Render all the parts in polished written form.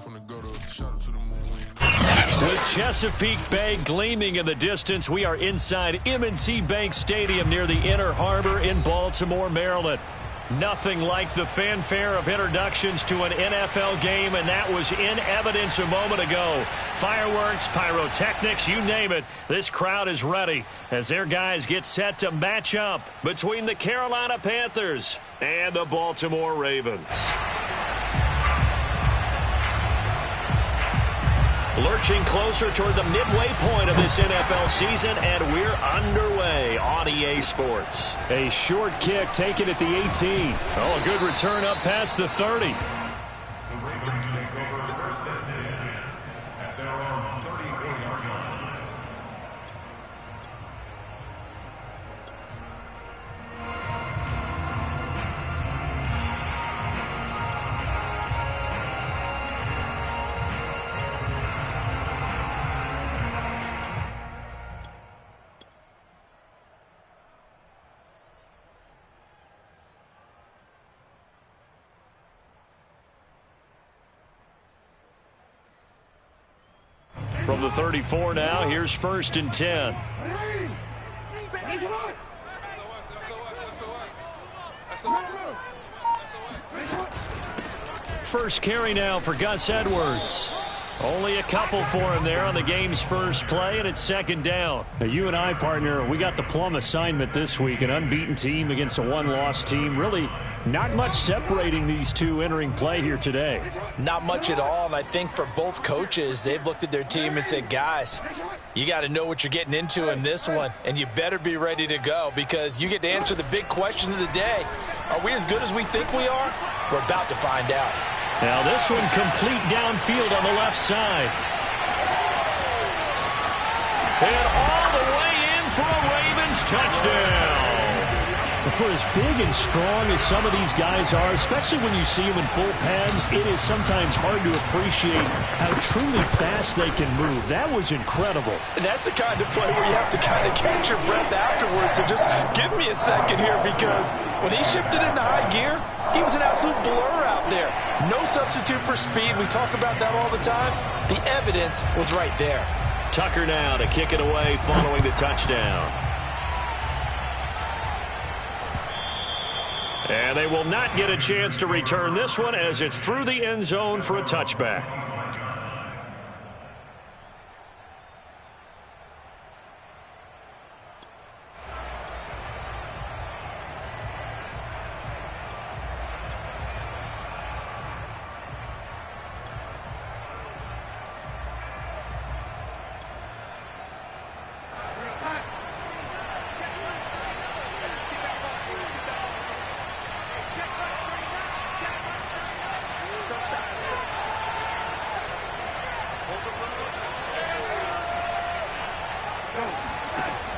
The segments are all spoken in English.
With Chesapeake Bay gleaming in the distance, we are inside M&T Bank Stadium near the Inner Harbor in Baltimore, Maryland. Nothing like the fanfare of introductions to an NFL game, and that was in evidence a moment ago. Fireworks, pyrotechnics, you name it. This crowd is ready as their guys get set to match up between the Carolina Panthers and the Baltimore Ravens. Lurching closer toward the midway point of this NFL season, and we're underway on EA Sports. A short kick taken at the 18. Oh, a good return up past the 30. From the 34 now, here's 1st and 10. First carry now for Gus Edwards. Only a couple for him there on the game's first play, and it's 2nd down. Now, you and I, partner, we got the plum assignment this week. An unbeaten team against a one-loss team. Really not much separating these two entering play here today. Not much at all, and I think for both coaches, they've looked at their team and said, guys, you got to know what you're getting into in this one, and you better be ready to go because you get to answer the big question of the day. Are we as good as we think we are? We're about to find out. Now this one complete downfield on the left side. And all the way in for a Ravens touchdown. For as big and strong as some of these guys are, especially when you see them in full pads, it is sometimes hard to appreciate how truly fast they can move. That was incredible. And that's the kind of play where you have to kind of catch your breath afterwards and just give me a second here because when he shifted into high gear, he was an absolute blur out there. No substitute for speed. We talk about that all the time. The evidence was right there. Tucker now to kick it away following the touchdown. And they will not get a chance to return this one as it's through the end zone for a touchback.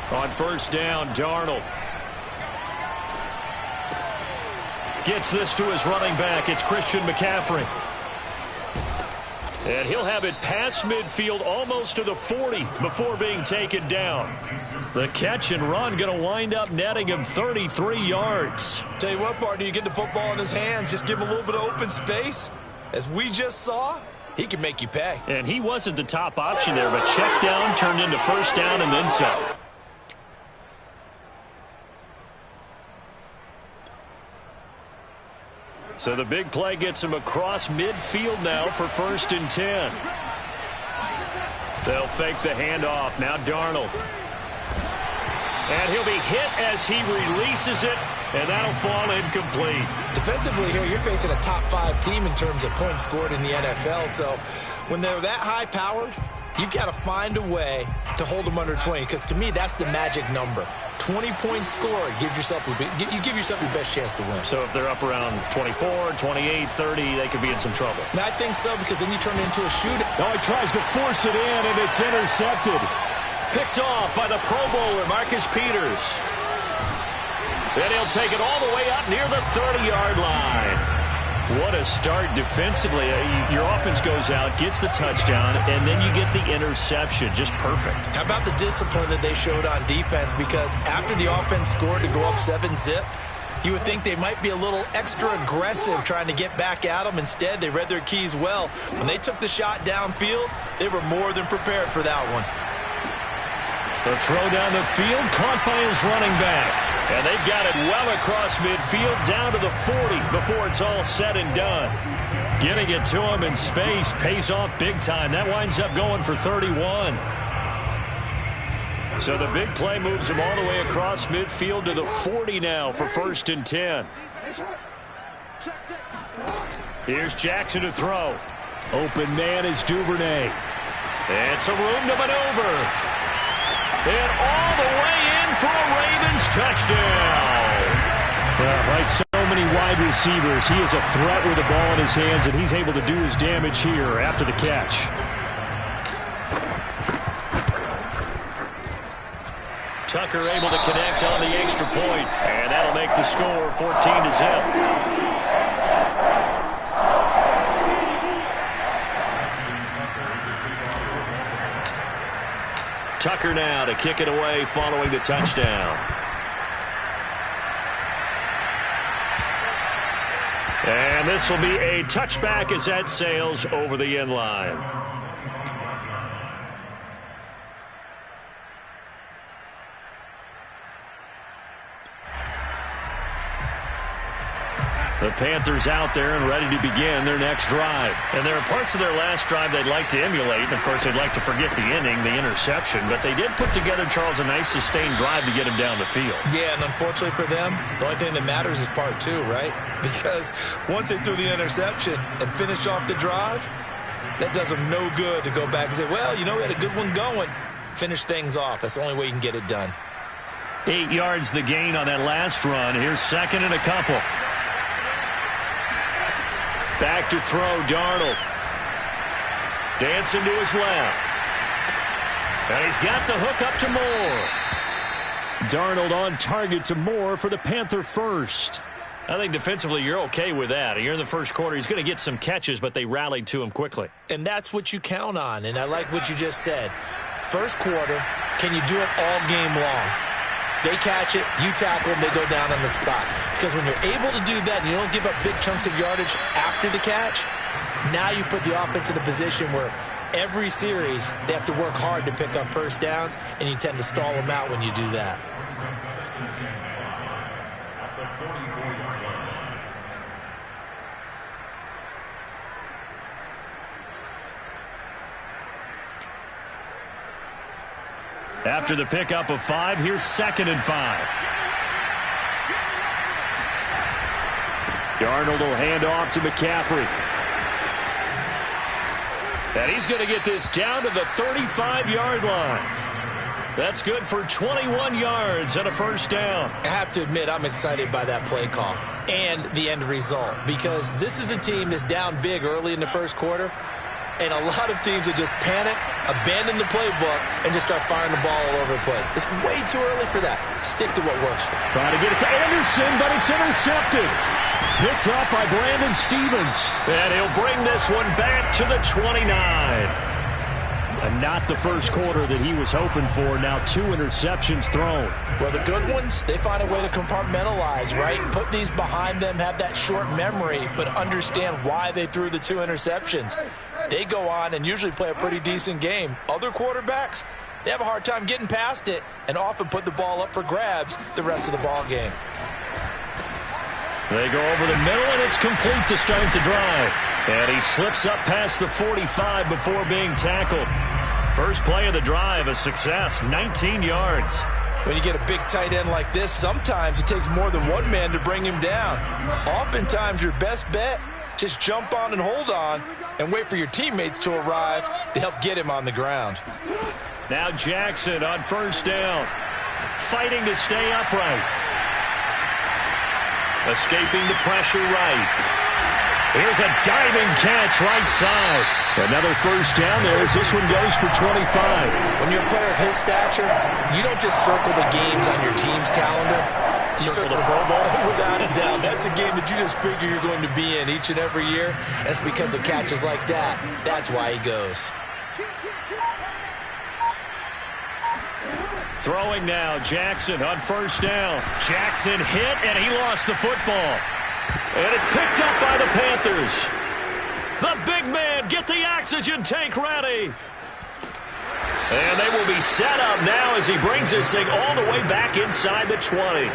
On 1st down, Darnold gets this to his running back. It's Christian McCaffrey. And he'll have it past midfield almost to the 40 before being taken down. The catch and run going to wind up netting him 33 yards. Tell you what, partner, you get the football in his hands, just give him a little bit of open space. As we just saw, he can make you pay. And he wasn't the top option there, but check down turned into 1st down and then some. So the big play gets him across midfield now for 1st and 10. They'll fake the handoff. Now Darnold. And he'll be hit as he releases it, and that'll fall incomplete. Defensively here, you're facing a top 5 team in terms of points scored in the NFL. So when they're that high-powered, you've got to find a way to hold them under 20, because to me, that's the magic number. 20-point score, you give yourself your best chance to win. So if they're up around 24, 28, 30, they could be in some trouble. And I think so, because then you turn it into a shootout. Oh, he tries to force it in, and it's intercepted. Picked off by the Pro Bowler, Marcus Peters. And he'll take it all the way up near the 30-yard line. What a start defensively. Your offense goes out, gets the touchdown, and then you get the interception. Just perfect. How about the discipline that they showed on defense? Because after the offense scored to go up 7-zip, You would think they might be a little extra aggressive trying to get back at them. Instead, they read their keys well. When they took the shot downfield, they were more than prepared for that one. The throw down the field, caught by his running back. And they've got it well across midfield, down to the 40 before it's all said and done. Getting it to him in space pays off big time. That winds up going for 31. So the big play moves him all the way across midfield to the 40 now for 1st and 10. Here's Jackson to throw. Open man is Duvernay. And some room to maneuver. And all the way in for a Ravens touchdown. Well, like so many wide receivers, he is a threat with the ball in his hands, and he's able to do his damage here after the catch. Tucker able to connect on the extra point, and that'll make the score 14-0. Tucker now to kick it away following the touchdown. And this will be a touchback as that sails over the end line. The Panthers out there and ready to begin their next drive. And there are parts of their last drive they'd like to emulate. And, of course, they'd like to forget the inning, the interception. But they did put together, Charles, a nice sustained drive to get him down the field. Yeah, and unfortunately for them, the only thing that matters is part 2, right? Because once they threw the interception and finished off the drive, that does them no good to go back and say, well, you know, we had a good one going. Finish things off. That's the only way you can get it done. 8 yards the gain on that last run. Here's 2nd and a couple. Back to throw, Darnold. Dancing to his left. And he's got the hook up to Moore. Darnold on target to Moore for the Panther first. I think defensively you're okay with that. Here in the first quarter, he's going to get some catches, but they rallied to him quickly. And that's what you count on, and I like what you just said. First quarter, can you do it all game long? They catch it, you tackle them, they go down on the spot. Because when you're able to do that and you don't give up big chunks of yardage after the catch, now you put the offense in a position where every series they have to work hard to pick up first downs, and you tend to stall them out when you do that. After the pickup of 5, here's 2nd and 5. Darnold will hand off to McCaffrey. And he's going to get this down to the 35-yard line. That's good for 21 yards and a first down. I have to admit, I'm excited by that play call and the end result, because this is a team that's down big early in the first quarter. And a lot of teams will just panic, abandon the playbook, and just start firing the ball all over the place. It's way too early for that. Stick to what works for you. Trying to get it to Anderson, but it's intercepted. Picked up by Brandon Stevens. And he'll bring this one back to the 29. And not the first quarter that he was hoping for. Now 2 interceptions thrown. Well, the good ones, they find a way to compartmentalize, right? Put these behind them, have that short memory, but understand why they threw the 2 interceptions. They go on and usually play a pretty decent game. Other quarterbacks, they have a hard time getting past it and often put the ball up for grabs the rest of the ball game. They go over the middle, and it's complete to start the drive. And he slips up past the 45 before being tackled. First play of the drive, a success, 19 yards. When you get a big tight end like this, sometimes it takes more than one man to bring him down. Oftentimes, your best bet, just jump on and hold on and wait for your teammates to arrive to help get him on the ground. Now Jackson on first down, fighting to stay upright. Escaping the pressure right. Here's a diving catch right side. Another first down there as this one goes for 25. When you're a player of his stature, you don't just circle the games on your team's calendar. You circle the Pro Bowl. Without a doubt. That's a game that you just figure you're going to be in each and every year. That's because of catches like that. That's why he goes. Throwing now, Jackson on first down. Jackson hit, and he lost the football. And it's picked up by the Panthers. The big man, get the oxygen tank ready. And they will be set up now as he brings this thing all the way back inside the 20.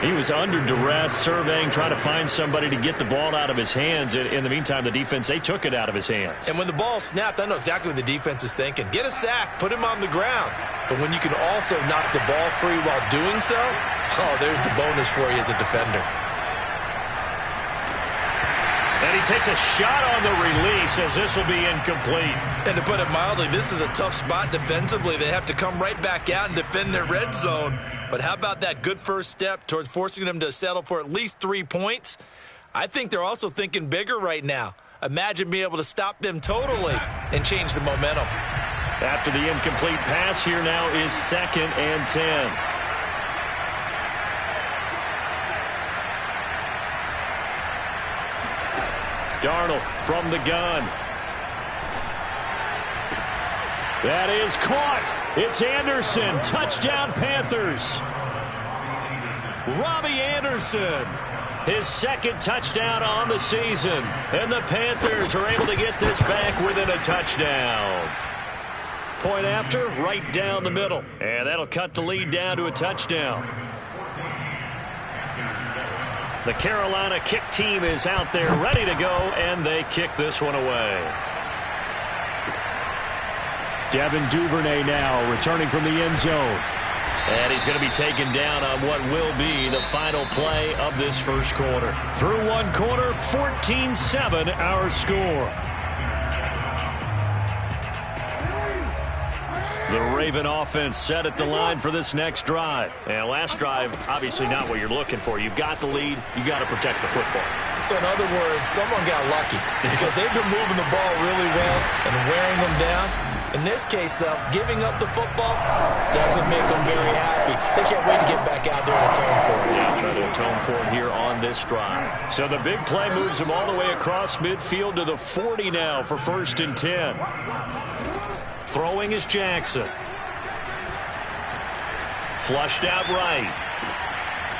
He was under duress, surveying, trying to find somebody to get the ball out of his hands. In the meantime, the defense, they took it out of his hands. And when the ball snapped, I know exactly what the defense is thinking. Get a sack, put him on the ground. But when you can also knock the ball free while doing so, oh, there's the bonus for you as a defender. And he takes a shot on the release as this will be incomplete. And to put it mildly, this is a tough spot defensively. They have to come right back out and defend their red zone. But how about that good first step towards forcing them to settle for at least 3 points? I think they're also thinking bigger right now. Imagine being able to stop them totally and change the momentum. After the incomplete pass, here now is 2nd and 10. Darnold from the gun. That is caught. It's Anderson. Touchdown, Panthers. Robbie Anderson. His 2nd touchdown on the season. And the Panthers are able to get this back within a touchdown. Point after, right down the middle. And that'll cut the lead down to a touchdown. The Carolina kick team is out there ready to go, and they kick this one away. Devin Duvernay now returning from the end zone. And he's going to be taken down on what will be the final play of this first quarter. Through one quarter, 14-7 our score. The Raven offense set at the line for this next drive. And last drive, obviously not what you're looking for. You've got the lead. You got to protect the football. So in other words, someone got lucky because they've been moving the ball really well and wearing them down. In this case, though, giving up the football doesn't make them very happy. They can't wait to get back out there and atone for it. Yeah, try to atone for it here on this drive. So the big play moves them all the way across midfield to the 40 now for 1st and 10. Throwing is Jackson. Flushed out right.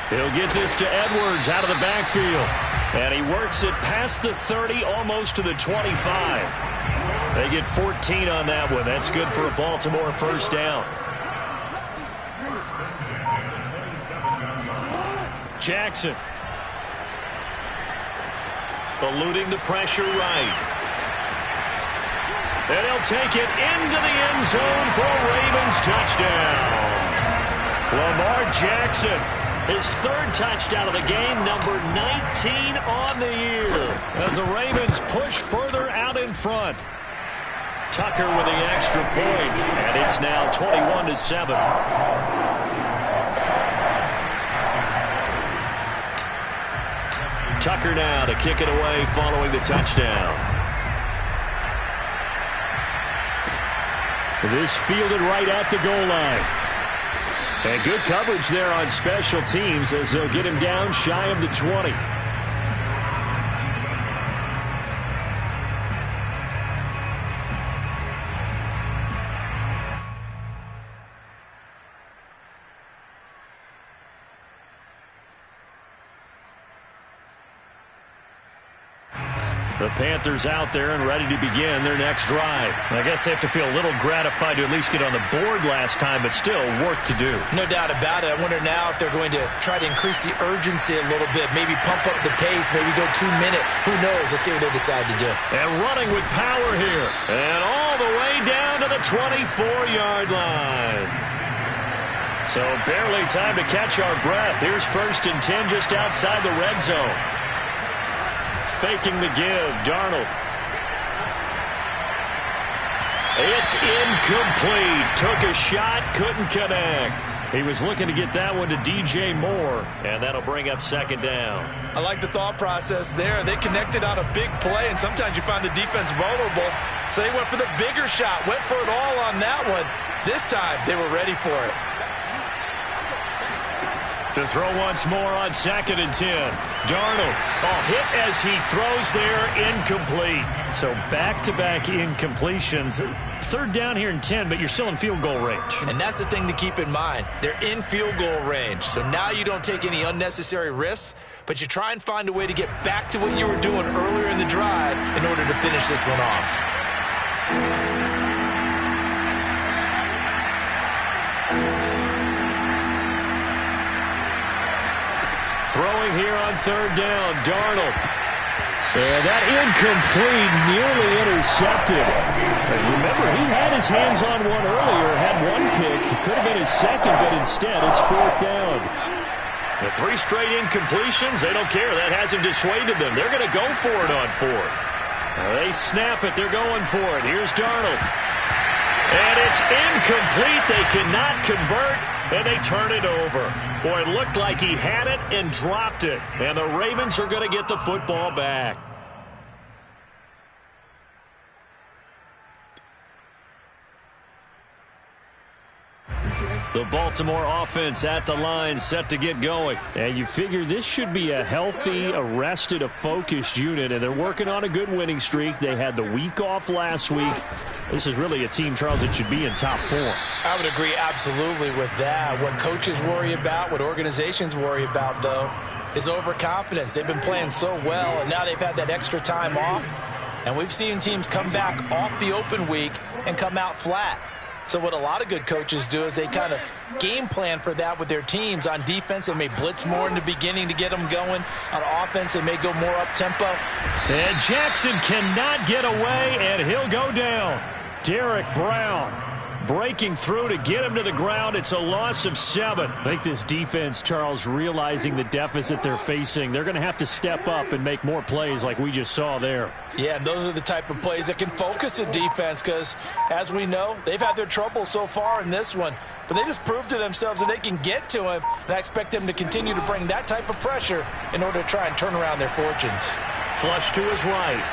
He'll get this to Edwards out of the backfield. And he works it past the 30, almost to the 25. They get 14 on that one. That's good for a Baltimore first down. Jackson. Eluding the pressure right. And he'll take it into the end zone for a Ravens touchdown. Lamar Jackson, his 3rd touchdown of the game, number 19 on the year. As the Ravens push further out in front. Tucker with the extra point, and it's now 21-7. Tucker now to kick it away following the touchdown. This fielded right at the goal line. And good coverage there on special teams as they'll get him down shy of the 20. The Panthers out there and ready to begin their next drive. I guess they have to feel a little gratified to at least get on the board last time, but still work to do. No doubt about it. I wonder now if they're going to try to increase the urgency a little bit, maybe pump up the pace, maybe go 2 minute. Who knows? Let's see what they decide to do. And running with power here. And all the way down to the 24-yard line. So barely time to catch our breath. Here's 1st and 10 just outside the red zone. Faking the give, Darnold. It's incomplete. Took a shot, couldn't connect. He was looking to get that one to DJ Moore, and that'll bring up 2nd down. I like the thought process there. They connected on a big play, and sometimes you find the defense vulnerable. So they went for the bigger shot, went for it all on that one. This time, they were ready for it. To throw once more on 2nd and 10. Darnold, a hit as he throws there, incomplete. So back-to-back incompletions. third down here and 10, but you're still in field goal range. And that's the thing to keep in mind. They're in field goal range. So now you don't take any unnecessary risks, but you try and find a way to get back to what you were doing earlier in the drive in order to finish this one off. Throwing here on third down, Darnold. And that incomplete, nearly intercepted. And remember, he had his hands on one earlier, had one pick. It could have been his second, but instead it's fourth down. The 3 straight incompletions, they don't care. That hasn't dissuaded them. They're going to go for it on fourth. They snap it. They're going for it. Here's Darnold. And it's incomplete. They cannot convert, and they turn it over. Boy, it looked like he had it and dropped it. And the Ravens are going to get the football back. The Baltimore offense at the line, set to get going. And you figure this should be a healthy, arrested, a focused unit, and they're working on a good winning streak. They had the week off last week. This is really a team, Charles, that should be in top 4. I would agree absolutely with that. What coaches worry about, what organizations worry about, though, is overconfidence. They've been playing so well, and now they've had that extra time off. And we've seen teams come back off the open week and come out flat. So what a lot of good coaches do is they kind of game plan for that with their teams. On defense, they may blitz more in the beginning to get them going. On offense, they may go more up-tempo. And Jackson cannot get away, and he'll go down. Derek Brown breaking through to get him to the ground. It's a loss of 7. I think this defense, Charles, realizing the deficit they're facing, they're going to have to step up and make more plays like we just saw there. Yeah, and those are the type of plays that can focus a defense because, as we know, they've had their trouble so far in this one. But they just proved to themselves that they can get to him, and I expect them to continue to bring that type of pressure in order to try and turn around their fortunes. Flush to his right.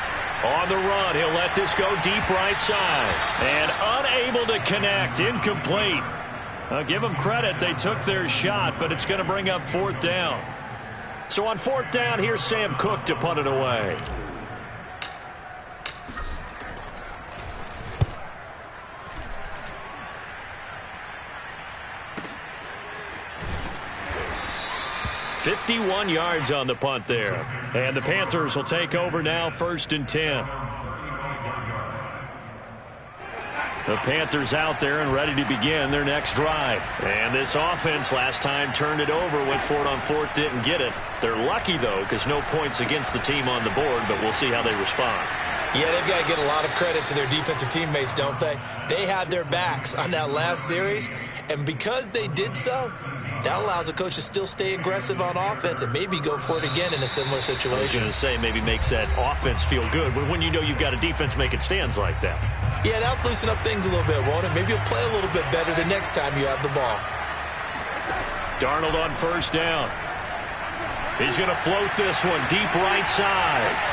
On the run, he'll let this go deep right side. And unable to connect, incomplete. I'll give them credit, they took their shot, but it's going to bring up fourth down. So on fourth down, here's Sam Cook to punt it away. "51 yards on the punt there. And the Panthers will take over now, 1st and 10. The Panthers out there and ready to begin their next drive. And this offense last time turned it over, went for it on fourth, didn't get it. They're lucky, though, because no points against the team on the board, but we'll see how they respond. Yeah, they've got to get a lot of credit to their defensive teammates, don't they? They had their backs on that last series, and because they did so, that allows the coach to still stay aggressive on offense and maybe go for it again in a similar situation. I was going to say maybe makes that offense feel good when you know you've got a defense making stands like that. Yeah, that'll loosen up things a little bit, won't it? Maybe you'll play a little bit better the next time you have the ball. Darnold on first down. He's going to float this one deep right side.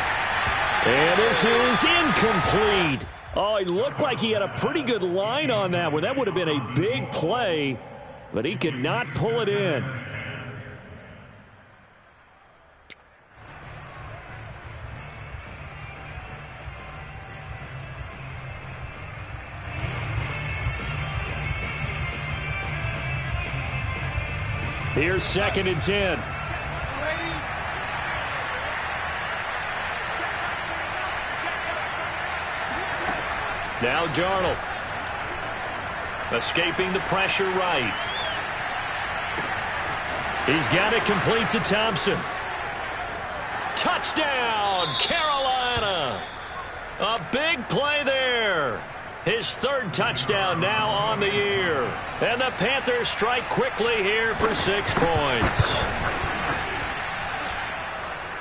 And this is incomplete. Oh, he looked like he had a pretty good line on that one. That would have been a big play, but he could not pull it in. Here's 2nd and 10. Now Darnold. Escaping the pressure right. He's got it complete to Thompson. Touchdown, Carolina. A big play there. His 3rd touchdown now on the year. And the Panthers strike quickly here for 6 points.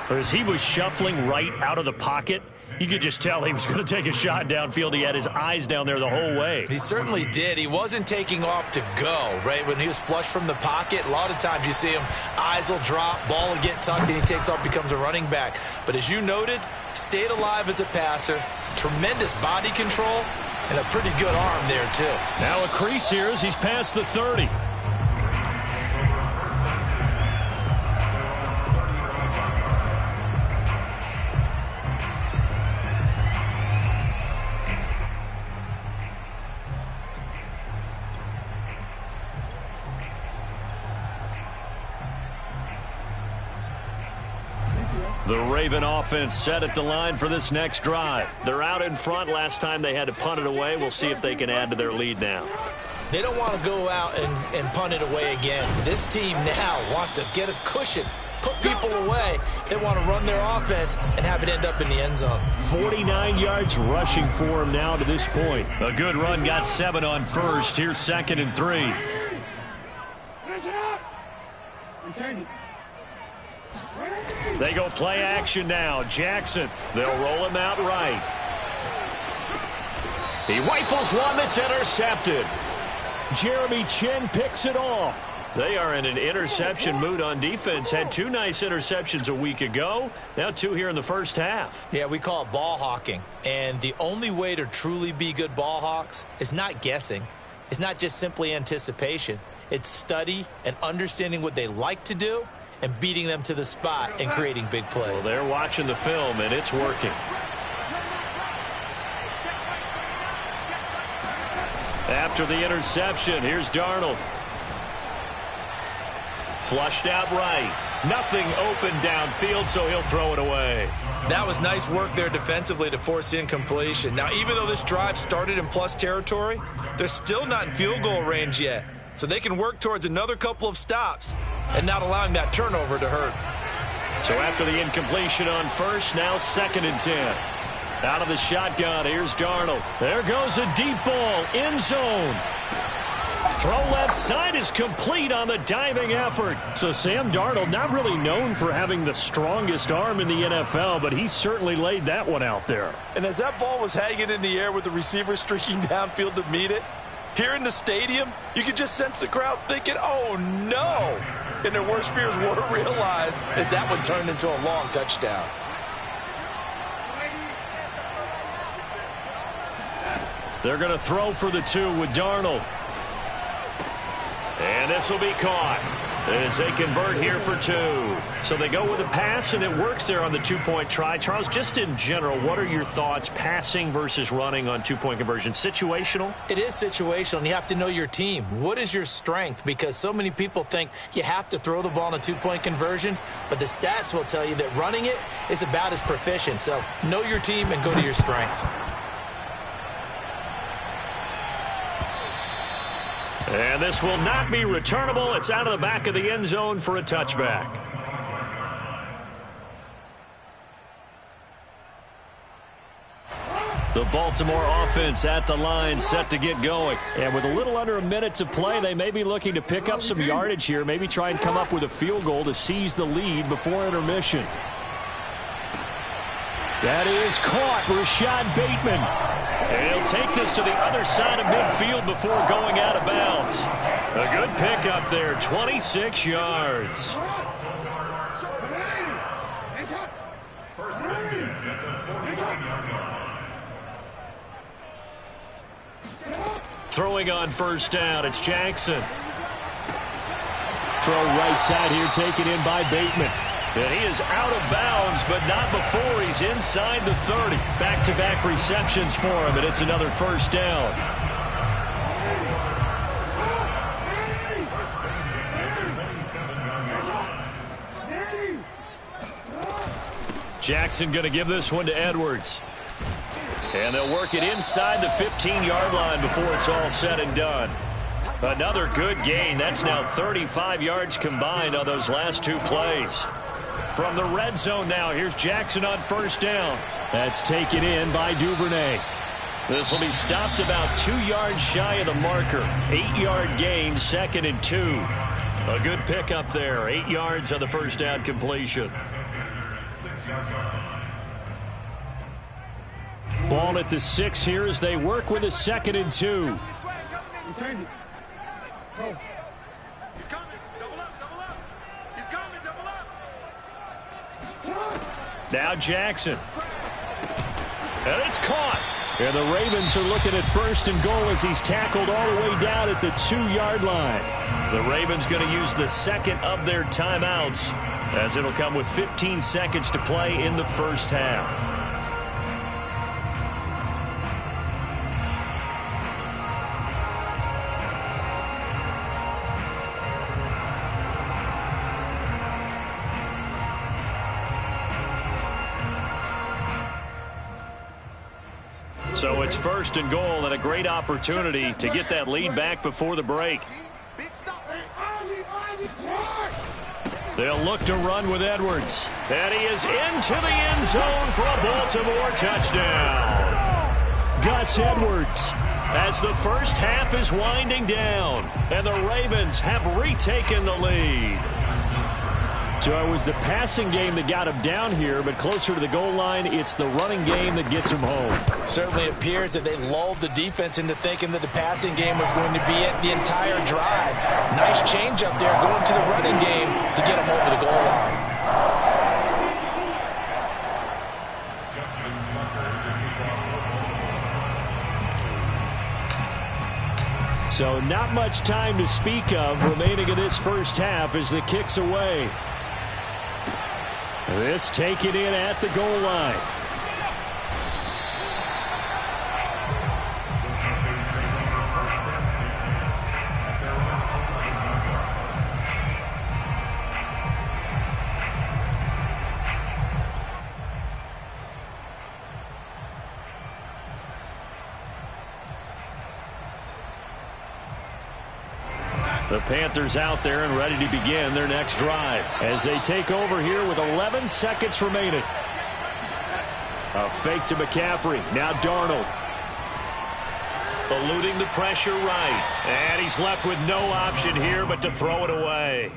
As he was shuffling right out of the pocket, you could just tell he was going to take a shot downfield. He had his eyes down there the whole way. He certainly did. He wasn't taking off to go, right? When he was flushed from the pocket, a lot of times you see him, eyes will drop, ball will get tucked, and he takes off, becomes a running back. But as you noted, stayed alive as a passer, tremendous body control, and a pretty good arm there, too. Now a crease here as he's past the 30. The Raven offense set at the line for this next drive. They're out in front. Last time they had to punt it away. We'll see if they can add to their lead now. They don't want to go out and punt it away again. This team now wants to get a cushion, put people away. They want to run their offense and have it end up in the end zone. 49 yards rushing for him now to this point. A good run got 7 on first. Here's 2nd and 3. They go play action now. Jackson. They'll roll him out right. He rifles one that's intercepted. Jeremy Chin picks it off. They are in an interception mood on defense. Had 2 nice interceptions a week ago. Now 2 here in the first half. Yeah, we call it ball hawking. And the only way to truly be good ball hawks is not guessing. It's not just simply anticipation. It's study and understanding what they like to do and beating them to the spot and creating big plays. Well, they're watching the film, and it's working. After the interception, here's Darnold. Flushed out right. Nothing open downfield, so he'll throw it away. That was nice work there defensively to force incompletion. Now, even though this drive started in plus territory, they're still not in field goal range yet. So they can work towards another couple of stops and not allowing that turnover to hurt. So after the incompletion on first, now 2nd and 10. Out of the shotgun, here's Darnold. There goes a deep ball, end zone. Throw left side is complete on the diving effort. So Sam Darnold, not really known for having the strongest arm in the NFL, but he certainly laid that one out there. And as that ball was hanging in the air with the receiver streaking downfield to meet it, here in the stadium, you could just sense the crowd thinking, oh, no. And their worst fears were realized as that one turned into a long touchdown. They're going to throw for the 2 with Darnold. And this will be caught as they convert here for 2. So they go with a pass, and it works there on the 2-point try. Charles, just in general, what are your thoughts passing versus running on 2-point conversion? Situational? It is situational, and you have to know your team. What is your strength? Because so many people think you have to throw the ball in a 2-point conversion, but the stats will tell you that running it is about as proficient. So know your team and go to your strength. And this will not be returnable. It's out of the back of the end zone for a touchback. The Baltimore offense at the line, set to get going. And with a little under a minute to play, they may be looking to pick up some yardage here, maybe try and come up with a field goal to seize the lead before intermission. That is caught, Rashad Bateman. And he'll take this to the other side of midfield before going out of bounds. A good pickup there, 26 yards. Throwing on first down, it's Jackson. Throw right side here, taken in by Bateman. And he is out of bounds, but not before he's inside the 30. Back-to-back receptions for him, and it's another first down. Jackson going to give this one to Edwards. And they'll work it inside the 15-yard line before it's all said and done. Another good gain. That's now 35 yards combined on those last 2 plays. From the red zone now, here's Jackson on first down. That's taken in by Duvernay. This will be stopped about 2 yards shy of the marker. 8-yard gain, 2nd and 2. A good pickup there. 8 yards on the first down completion. Ball at the 6 here as they work with a 2nd and 2. Now Jackson. And it's caught. And the Ravens are looking at 1st and goal as he's tackled all the way down at the 2-yard line. The Ravens going to use the 2nd of their timeouts as it'll come with 15 seconds to play in the first half. So it's 1st and goal and a great opportunity to get that lead back before the break. They'll look to run with Edwards. And he is into the end zone for a Baltimore touchdown. Gus Edwards, as the first half is winding down, and the Ravens have retaken the lead. So it was the passing game that got him down here, but closer to the goal line, it's the running game that gets him home. Certainly appears that they lulled the defense into thinking that the passing game was going to be it the entire drive. Nice change up there going to the running game to get him over the goal line. So not much time to speak of remaining in this first half as the kick's away. This taken in at the goal line. The Panthers out there and ready to begin their next drive as they take over here with 11 seconds remaining. A fake to McCaffrey. Now Darnold. eluding the pressure right. And he's left with no option here but to throw it away.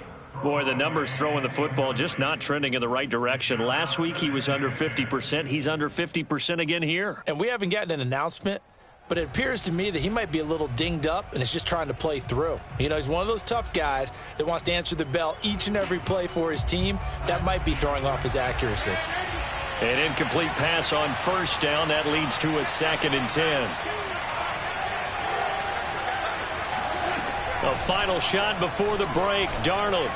Boy, the numbers throwing the football just not trending in the right direction. Last week he was under 50%. He's under 50% again here. And we haven't gotten an announcement, but it appears to me that he might be a little dinged up and is just trying to play through. You know, he's one of those tough guys that wants to answer the bell each and every play for his team. That might be throwing off his accuracy. An incomplete pass on first down. That leads to a 2nd and 10. A final shot before the break. Darnold.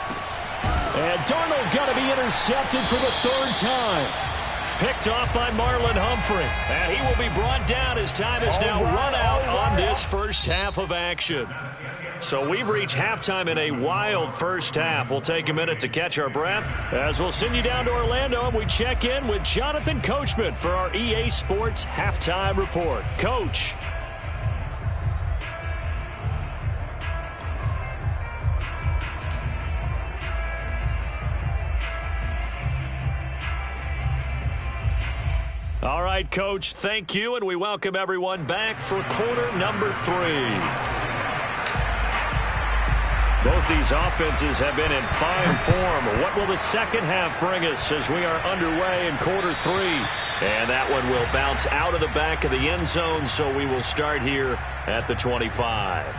And Darnold got to be intercepted for the 3rd time. Picked off by Marlon Humphrey. And he will be brought down as time has now run out on this first half of action. So we've reached halftime in a wild first half. We'll take a minute to catch our breath as we'll send you down to Orlando and we check in with Jonathan Coachman for our EA Sports Halftime Report. Coach. All right, Coach, thank you, and we welcome everyone back for quarter number 3. Both these offenses have been in fine form. What will the second half bring us as we are underway in quarter 3? And that one will bounce out of the back of the end zone, so we will start here at the 25.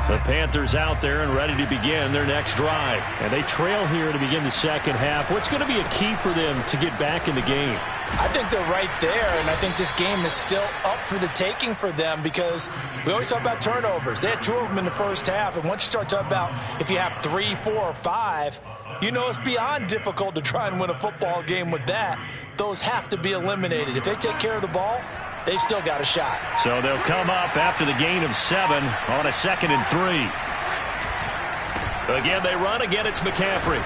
The Panthers out there and ready to begin their next drive. And they trail here to begin the second half. What's going to be a key for them to get back in the game? I think they're right there, and I think this game is still up for the taking for them because we always talk about turnovers. They had 2 of them in the first half, and once you start talking about if you have 3, 4, or 5, you know it's beyond difficult to try and win a football game with that. Those have to be eliminated. If they take care of the ball, they've still got a shot. So they'll come up after the gain of 7 on a 2nd and 3. Again, they run. Again, it's McCaffrey.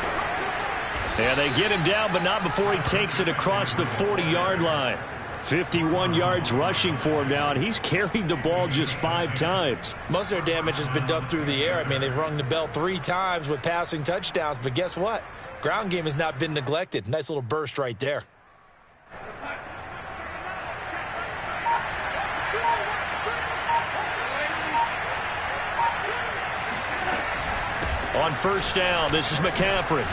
And they get him down, but not before he takes it across the 40-yard line. 51 yards rushing for him now, and he's carried the ball just 5 times. Most of their damage has been done through the air. I mean, they've rung the bell 3 times with passing touchdowns, but guess what? Ground game has not been neglected. Nice little burst right there. On first down, this is McCaffrey.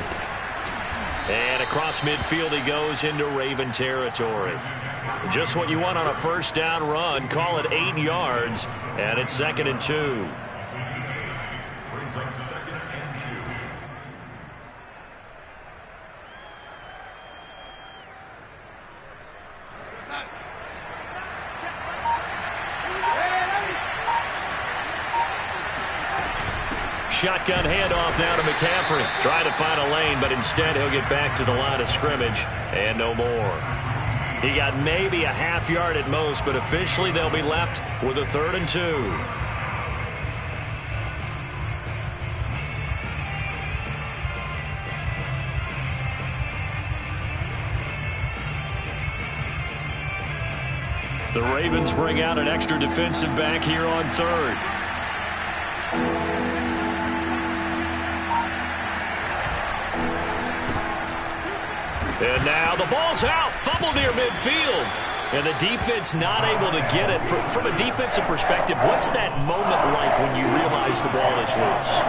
And across midfield he goes into Raven territory. Just what you want on a first down run. Call it 8 yards, and it's 2nd and 2. Brings up 2nd and 2. Shotgun handoff now to McCaffrey. Trying to find a lane, but instead he'll get back to the line of scrimmage and no more. He got maybe a half yard at most, but officially they'll be left with a 3rd and 2. Ravens bring out an extra defensive back here on third. And now the ball's out. Fumble near midfield. And the defense not able to get it. From a defensive perspective, what's that moment like when you realize the ball is loose?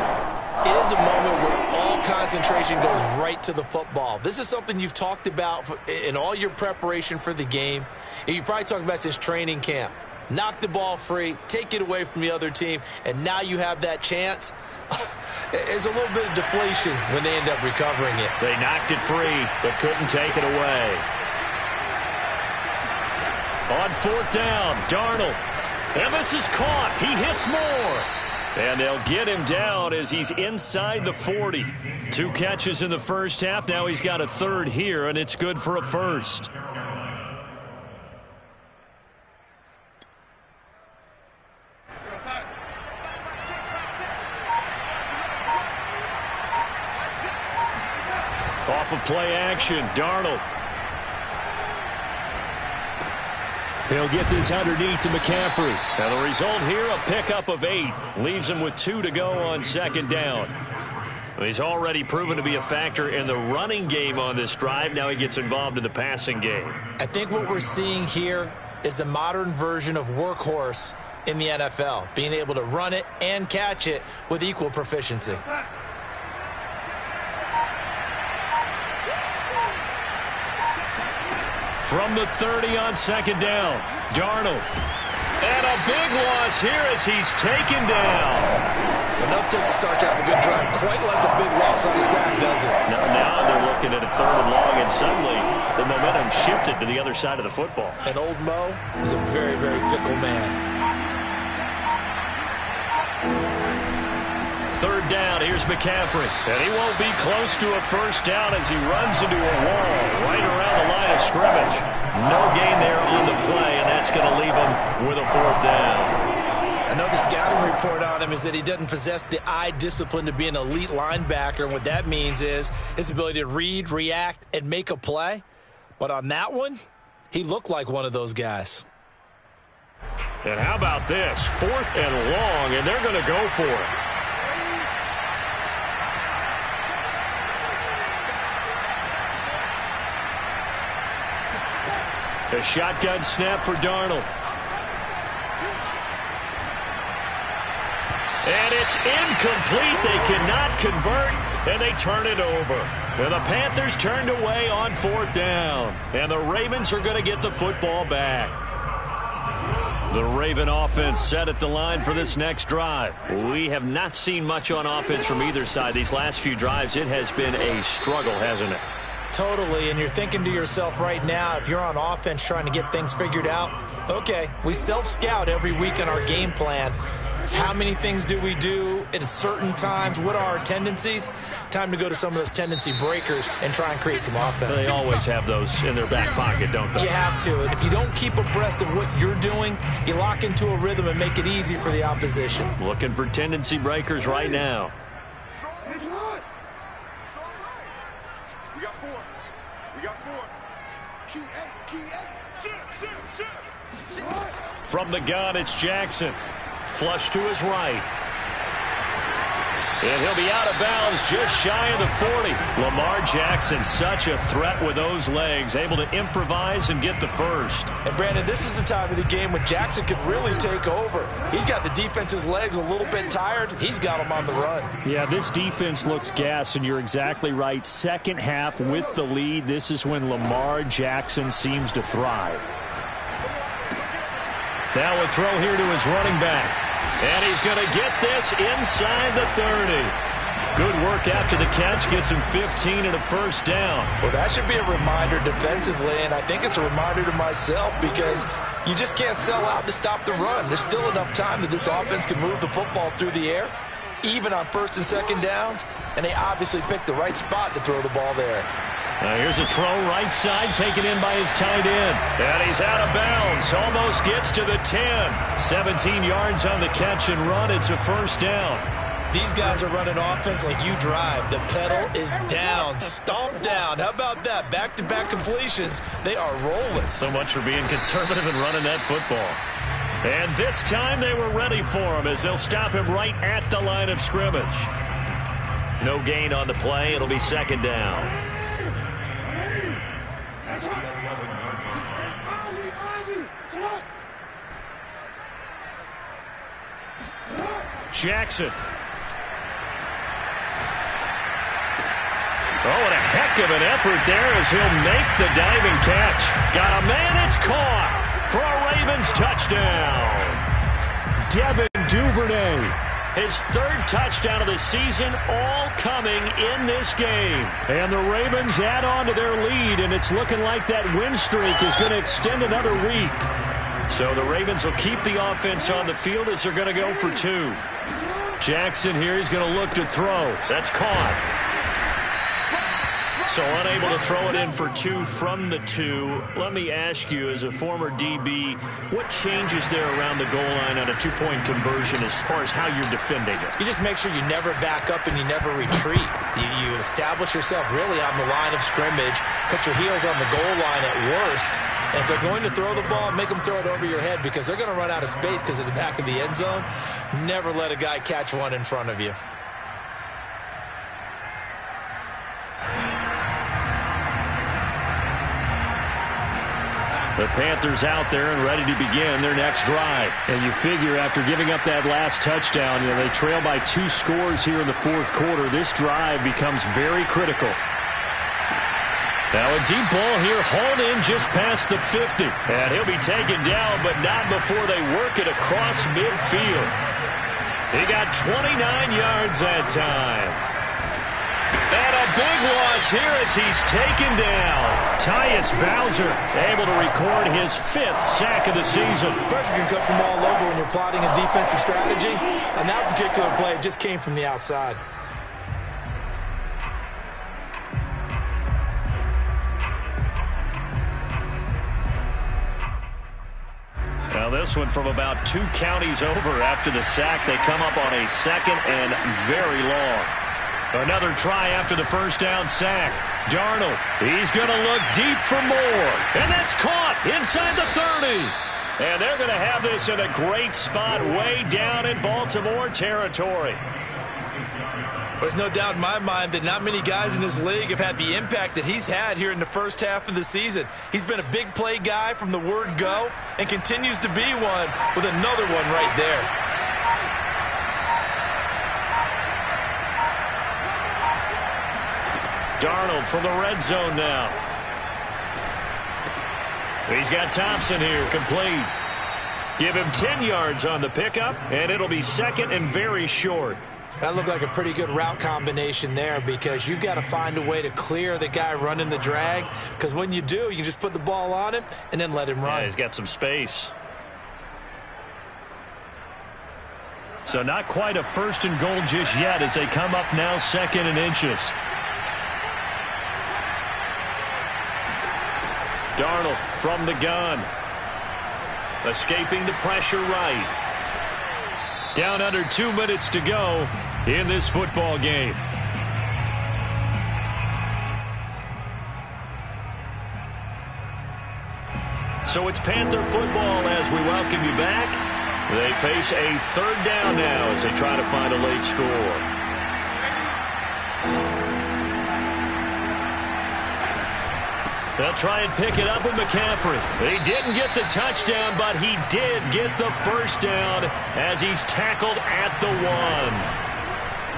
It is a moment where all concentration goes right to the football. This is something you've talked about in all your preparation for the game. And you probably talked about since training camp. Knock the ball free, take it away from the other team, and now you have that chance. It's a little bit of deflation when they end up recovering it. They knocked it free, but couldn't take it away. On fourth down, Darnold. And this is caught. He hits more. And they'll get him down as he's inside the 40. 2 catches in the first half. Now he's got a third here, and it's good for a first. Off of play action, Darnold. He'll get this underneath to McCaffrey. Now the result here, a pickup of 8. Leaves him with 2 to go on second down. He's already proven to be a factor in the running game on this drive. Now he gets involved in the passing game. I think what we're seeing here is the modern version of workhorse in the NFL. Being able to run it and catch it with equal proficiency. From the 30 on second down, Darnold. And a big loss here as he's taken down. Enough to start to have a good drive. Quite like a big loss on the sack, does it? Now they're looking at a 3rd and long, and suddenly the momentum shifted to the other side of the football. And old Mo is a very, very fickle man. 3rd down, here's McCaffrey. And he won't be close to a first down as he runs into a wall right around the line of scrimmage. No gain there on the play, and that's going to leave him with a 4th down. Another scouting report on him is that he doesn't possess the eye discipline to be an elite linebacker. And what that means is his ability to read, react, and make a play. But on that one, he looked like one of those guys. And how about this? 4th and long, and they're going to go for it. A shotgun snap for Darnold. And it's incomplete. They cannot convert, and they turn it over. And the Panthers turned away on 4th down. And the Ravens are going to get the football back. The Raven offense set at the line for this next drive. We have not seen much on offense from either side. These last few drives, it has been a struggle, hasn't it? Totally, and you're thinking to yourself right now, if you're on offense trying to get things figured out, okay, we self-scout every week in our game plan. How many things do we do at certain times? What are our tendencies? Time to go to some of those tendency breakers and try and create some offense. They always have those in their back pocket, don't they? You have to, and if you don't keep abreast of what you're doing, you lock into a rhythm and make it easy for the opposition. Looking for tendency breakers right now. From the gun, it's Jackson. Flush to his right. And he'll be out of bounds just shy of the 40. Lamar Jackson, such a threat with those legs, able to improvise and get the first. And, Brandon, this is the time of the game when Jackson could really take over. He's got the defense's legs a little bit tired. He's got them on the run. Yeah, this defense looks gassed, and you're exactly right. Second half with the lead, this is when Lamar Jackson seems to thrive. Now a throw here to his running back. And he's going to get this inside the 30. Good work after the catch. Gets him 15 and a first down. Well, that should be a reminder defensively, and I think it's a reminder to myself because you just can't sell out to stop the run. There's still enough time that this offense can move the football through the air, even on 1st and 2nd downs, and they obviously picked the right spot to throw the ball there. Here's a throw right side taken in by his tight end. And he's out of bounds. Almost gets to the 10. 17 yards on the catch and run. It's a first down. These guys are running offense like you drive. The pedal is down, stomp down. How about that? Back-to-back completions. They are rolling. So much for being conservative and running that football. And this time they were ready for him as they'll stop him right at the line of scrimmage. No gain on the play. It'll be second down. Jackson. Oh, and a heck of an effort there as he'll make the diving catch. Got a man, it's caught for a Ravens touchdown. Devin Duvernay. His third touchdown of the season, all coming in this game. And the Ravens add on to their lead, and it's looking like that win streak is going to extend another week. So the Ravens will keep the offense on the field as they're going to go for two. Jackson here, he's going to look to throw. That's caught. So unable to throw it in for two from the two. Let me ask you, as a former DB, what changes there around the goal line on a two-point conversion as far as how you're defending it? You just make sure you never back up and you never retreat. You establish yourself really on the line of scrimmage, put your heels on the goal line at worst, and if they're going to throw the ball, make them throw it over your head because they're going to run out of space because of the back of the end zone. Never let a guy catch one in front of you. The Panthers out there and ready to begin their next drive. And you figure after giving up that last touchdown, they trail by 2 scores here in the fourth quarter. This drive becomes very critical. Now a deep ball here, hauled in just past the 50. And he'll be taken down, but not before they work it across midfield. He got 29 yards that time. And a big loss here as he's taken down. Tyus Bowser able to record his 5th sack of the season. Pressure can come from all over when you're plotting a defensive strategy. On that particular play, it just came from the outside. Now this one from about 2 counties over after the sack. They come up on a second and very long. Another try after the first down sack. Darnold, he's going to look deep for more. And that's caught inside the 30. And they're going to have this in a great spot way down in Baltimore territory. There's no doubt in my mind that not many guys in this league have had the impact that he's had here in the first half of the season. He's been a big play guy from the word go and continues to be one with another one right there. Darnold from the red zone now. He's got Thompson here, complete. Give him 10 yards on the pickup, and it'll be second and very short. That looked like a pretty good route combination there because you've got to find a way to clear the guy running the drag, because when you do, you just put the ball on him and then let him run. Yeah, he's got some space. So not quite a first and goal just yet as they come up now second and inches. Darnold from the gun. Escaping the pressure right. Down under 2 minutes to go in this football game. So it's Panther football as we welcome you back. They face a third down now as they try to find a late score. They'll try and pick it up with McCaffrey. He didn't get the touchdown, but he did get the first down as he's tackled at the 1.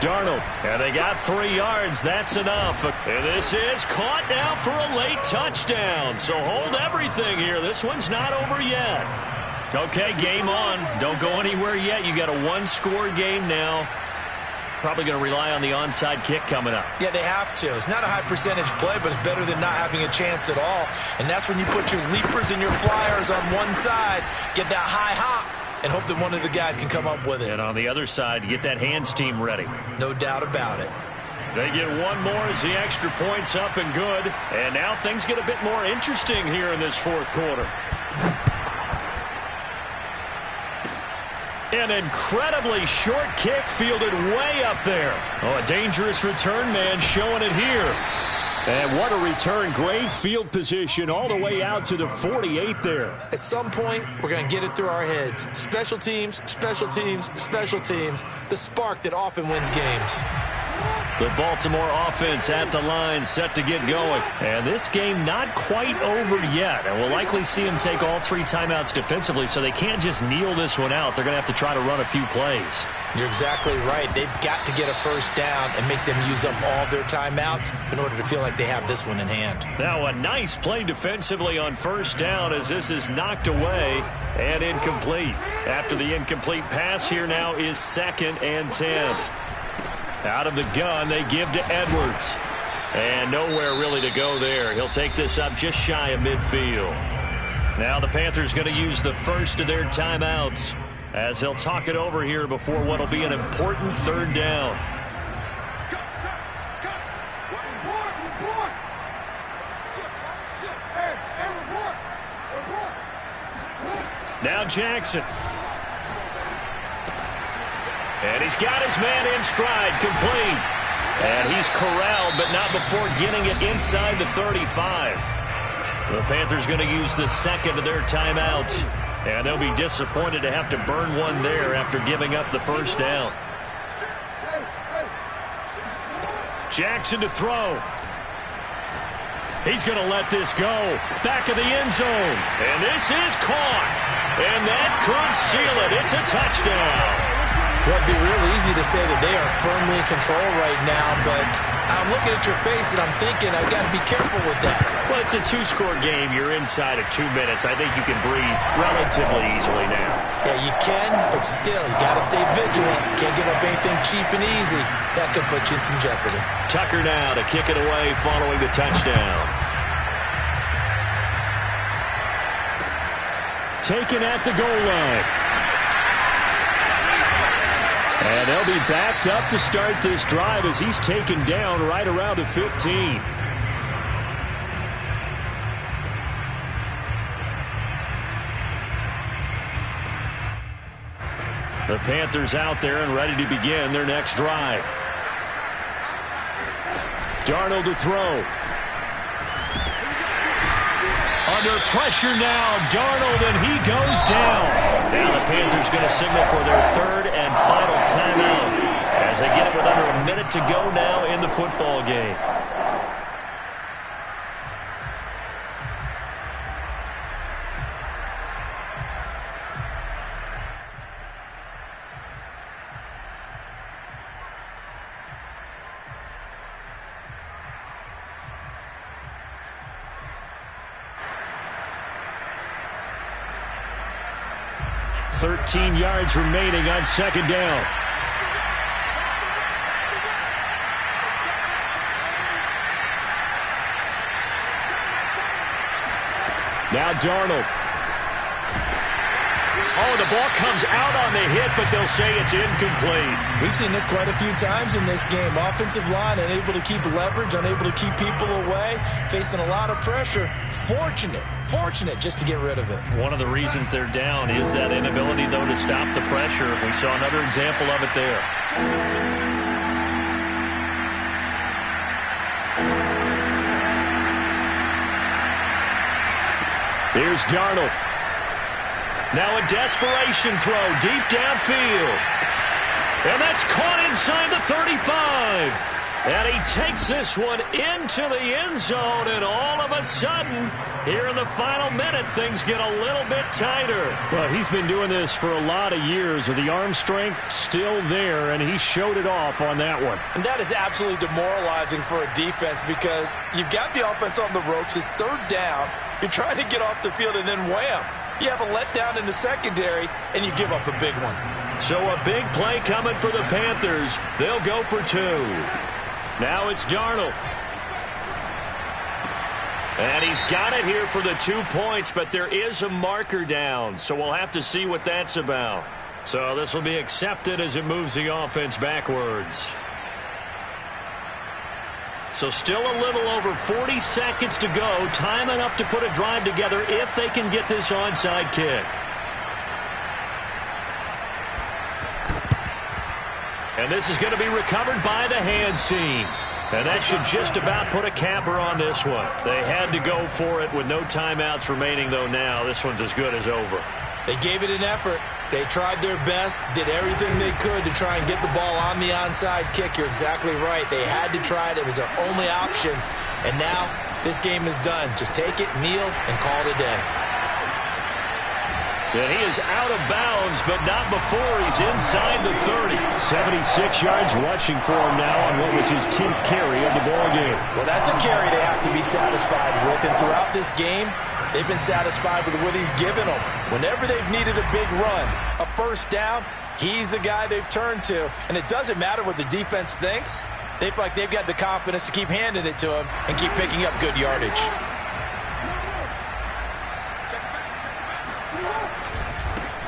Darnold, and they got 3 yards. That's enough. And this is caught now for a late touchdown. So hold everything here. This one's not over yet. Okay, game on. Don't go anywhere yet. You got a 1-score game now. Probably going to rely on the onside kick coming up. Yeah, they have to. It's not a high percentage play, but it's better than not having a chance at all. And that's when you put your leapers and your flyers on one side, get that high hop, and hope that one of the guys can come up with it. And on the other side, get that hands team ready. No doubt about it. They get one more as the extra point's up and good. And now things get a bit more interesting here in this fourth quarter. An incredibly short kick fielded way up there. Oh, a dangerous return man showing it here. And what a return. Great field position all the way out to the 48 there. At some point, we're going to get it through our heads. Special teams, special teams, special teams. The spark that often wins games. The Baltimore offense at the line, set to get going. And this game not quite over yet. And we'll likely see them take all 3 timeouts defensively, so they can't just kneel this one out. They're going to have to try to run a few plays. You're exactly right. They've got to get a first down and make them use up all their timeouts in order to feel like they have this one in hand. Now a nice play defensively on first down as this is knocked away and incomplete. After the incomplete pass, here now is 2nd and 10. Out of the gun, they give to Edwards. And nowhere really to go there. He'll take this up just shy of midfield. Now the Panthers going to use the first of their timeouts as they'll talk it over here before what will be an important 3rd down. Now Jackson. And he's got his man in stride, complete. And he's corralled, but not before getting it inside the 35. The Panthers going to use the 2nd of their timeout. And they'll be disappointed to have to burn one there after giving up the first down. Jackson to throw. He's going to let this go. Back of the end zone. And this is caught. And that could seal it. It's a touchdown. Well, it'd be real easy to say that they are firmly in control right now, but I'm looking at your face and I'm thinking I've got to be careful with that. Well, it's a 2-score game. You're inside of 2 minutes. I think you can breathe relatively easily now. Yeah, you can, but still, you got to stay vigilant. Can't give up anything cheap and easy. That could put you in some jeopardy. Tucker now to kick it away following the touchdown. Taken at the goal line. And they'll be backed up to start this drive as he's taken down right around the 15. The Panthers out there and ready to begin their next drive. Darnold to throw. Under pressure now, Darnold, and he goes down. Now the Panthers going to signal for their 3rd and final timeout as they get it with under a minute to go now in the football game. Thirteen yards remaining on 2nd down. Now Darnold. Oh, the ball comes out on the hit, but they'll say it's incomplete. We've seen this quite a few times in this game. Offensive line unable to keep leverage, unable to keep people away, facing a lot of pressure. Fortunate just to get rid of it. One of the reasons they're down is that inability, though, to stop the pressure. We saw another example of it there. Here's Darnold. Now a desperation throw deep downfield. And that's caught inside the 35. And he takes this one into the end zone. And all of a sudden, here in the final minute, things get a little bit tighter. Well, he's been doing this for a lot of years with the arm strength still there, and he showed it off on that one. And that is absolutely demoralizing for a defense because you've got the offense on the ropes. It's 3rd down. You're trying to get off the field, and then wham. You have a letdown in the secondary, and you give up a big one. So a big play coming for the Panthers. They'll go for 2. Now it's Darnold. And he's got it here for the 2 points, but there is a marker down, so we'll have to see what that's about. So this will be accepted as it moves the offense backwards. So still a little over 40 seconds to go. Time enough to put a drive together if they can get this onside kick. And this is going to be recovered by the hands team. And that should just about put a capper on this one. They had to go for it with no timeouts remaining, though now this one's as good as over. They gave it an effort. They tried their best, did everything they could to try and get the ball on the onside kick. You're exactly right. They had to try it. It was their only option. And now this game is done. Just take it, kneel, and call it a day. And he is out of bounds, but not before he's inside the 30. 76 yards rushing for him now on what was his 10th carry of the ball game. Well, that's a carry they have to be satisfied with. And throughout this game, they've been satisfied with what he's given them. Whenever they've needed a big run, a first down, he's the guy they've turned to. And it doesn't matter what the defense thinks. They feel like they've got the confidence to keep handing it to him and keep picking up good yardage.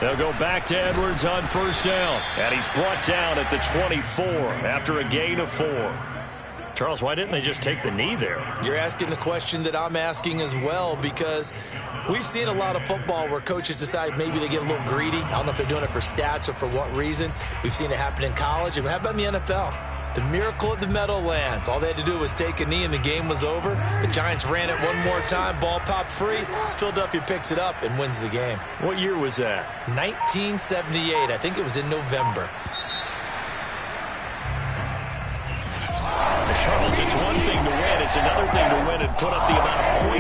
They'll go back to Edwards on first down. And he's brought down at the 24 after a gain of 4. Charles, why didn't they just take the knee there? You're asking the question that I'm asking as well, because we've seen a lot of football where coaches decide maybe they get a little greedy. I don't know if they're doing it for stats or for what reason. We've seen it happen in college. And how about in the NFL? The miracle at the Meadowlands. All they had to do was take a knee and the game was over. The Giants ran it one more time. Ball popped free. Philadelphia picks it up and wins the game. What year was that? 1978. I think it was in November. Charles, it's one thing to win. It's another thing to win and put up the amount of points